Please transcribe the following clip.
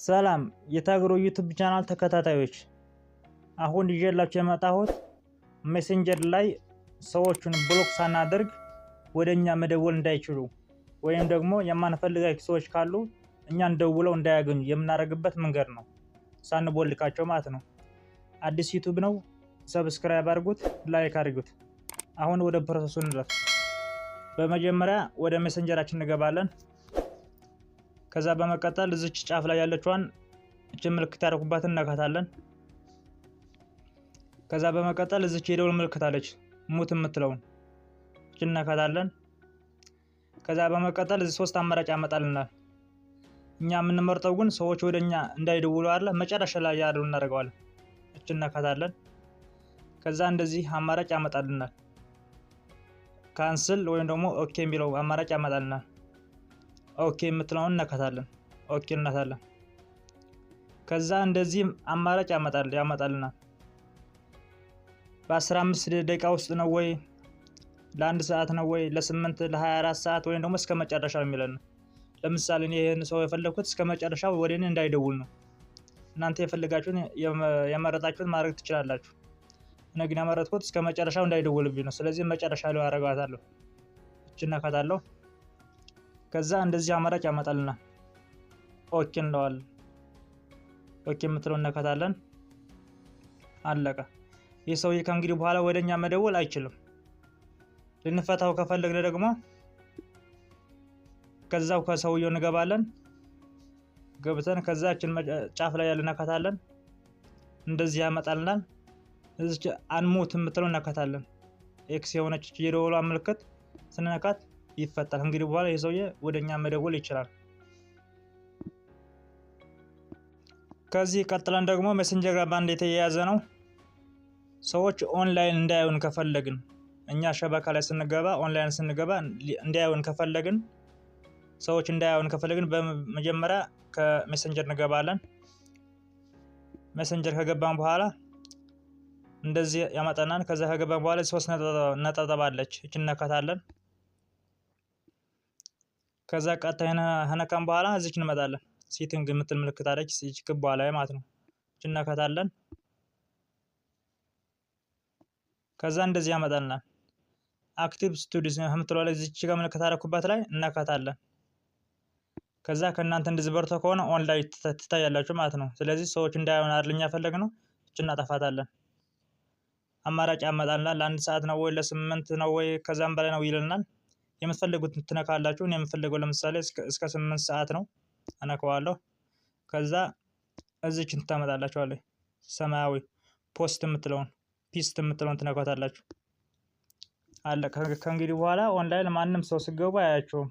ሰላም የታግሮ ዩቲዩብ ቻናል ተከታታዮች፣ አሁን ይዤላችሁ የመጣሁት ሜሴንጀር ላይ ሰዎችን ብሎክ ሳናደርግ ወደኛ መደወል እንዳይችሉ ወይም ደግሞ የማንፈልጋቸው ሰዎች ካሉ እኛን ደውለው እንዳያገኙ የምናደርግበት መንገድ ነው። ሳንቦልካቸው ማለት ነው። አዲስ ዩቲዩብ ነው፣ ሰብስክራይብ አድርጉት፣ ላይክ አድርጉት። አሁን ወደ ፕሮሰሱ እንለፍ። በመጀመሪያ ወደ ሜሴንጀራችን እንገባለን። ከዛ በመቀጠል እዚች ጫፍ ላይ ያለችዋን እቺ ምልክት ያደረኩባትን እነካታለን። ከዛ በመቀጠል እዚች የደውል ምልክት አለች ሙት የምትለውን እቺ እነካታለን። ከዛ በመቀጠል እዚህ ሶስት አማራጭ ያመጣልናል። እኛ የምንመርጠው ግን ሰዎች ወደኛ እንዳይደውሉ አይደለ መጨረሻ ላይ ያለው እናደርገዋለን። እቺ እነካታለን። ከዛ እንደዚህ አማራጭ ያመጣልናል። ካንስል ወይም ደግሞ ኦኬ የሚለው አማራጭ ያመጣልናል። ኦኬ የምትለውን እነካታለን። ኦኬ እናታለን። ከዛ እንደዚህ አማራጭ ያመጣልናል። በ15 ደቂቃ ውስጥ ነው ወይ ለአንድ ሰዓት ነው ወይ ለ8 ለ24 ሰዓት ወይም ደግሞ እስከ መጨረሻው የሚለን። ለምሳሌ እኔ ይሄን ሰው የፈለኩት እስከ መጨረሻው ወደኔ እንዳይደውል ነው። እናንተ የፈለጋችሁን የመረጣችሁት ማድረግ ትችላላችሁ። እኔ ግን ያመረጥኩት እስከ መጨረሻው እንዳይደውልብኝ ነው። ስለዚህ መጨረሻ ላይ አደርጋታለሁ። እቺ እነካታለሁ። ከዛ እንደዚህ አማራጭ ያመጣልናል። ኦኬ እንለዋለን። ኦኬ የምትለውን እነካታለን። አለቀ። ይህ ሰውዬ ከእንግዲህ በኋላ ወደኛ መደወል አይችልም። ልንፈታው ከፈለግን ደግሞ ከዛው ከሰውየው እንገባለን። ገብተን ከዛችን ጫፍ ላይ ያለነካታለን። እንደዚህ ያመጣልናል። እዚህ አንሙት የምትለውን እነካታለን። ኤክስ የሆነች የደወሏ ምልክት ስንነካት ይፈታል። እንግዲህ በኋላ የሰውዬ ወደኛ መደወል ይችላል። ከዚህ ቀጥለን ደግሞ ሜሴንጀር ጋር ባንድ የተያያዘ ነው። ሰዎች ኦንላይን እንዳያዩን ከፈለግን እኛ ሸበካ ላይ ስንገባ ኦንላይን ስንገባ እንዳያዩን ከፈለግን ሰዎች እንዳያዩን ከፈለግን በመጀመሪያ ከሜሴንጀር እንገባለን። ሜሴንጀር ከገባን በኋላ እንደዚህ ያመጣናል። ከዛ ከገባን በኋላ ሶስት ነጠብጣብ አለች እቺ እነካታለን። ከዛ ቀጥታ ሀነካም በኋላ እዚች እንመጣለን። ሴቲንግ የምትል ምልክት አለች እዚች ክቧ ላይ ማለት ነው። እቺ እነካታለን። ከዛ እንደዚህ ያመጣልናል። አክቲቭ ስቱዲዮስ የምትለው ላይ እዚች ጋር ምልክት አደረኩባት ላይ እነካታለን። ከዛ ከእናንተ እንደዚህ በርቶ ከሆነ ኦንላይን ትታያላችሁ ማለት ነው። ስለዚህ ሰዎች እንዳያዩን አይደል እኛ ፈለግነው። እቺ እናጠፋታለን። አማራጭ ያመጣልናል። ለአንድ ሰዓት ነው ወይ ለ8 ነው ወይ ከዛም በላይ ነው ይልናል። የምትፈልጉት ትነካላችሁ። እኔ የምፈልገው ለምሳሌ እስከ 8 ሰዓት ነው እነካዋለሁ። ከዛ እዚችን ታመጣላችኋለች ሰማያዊ ፒስት የምትለውን ትነካታላችሁ። አለ። ከእንግዲህ በኋላ ኦንላይን ማንም ሰው ሲገባ አያያችሁም።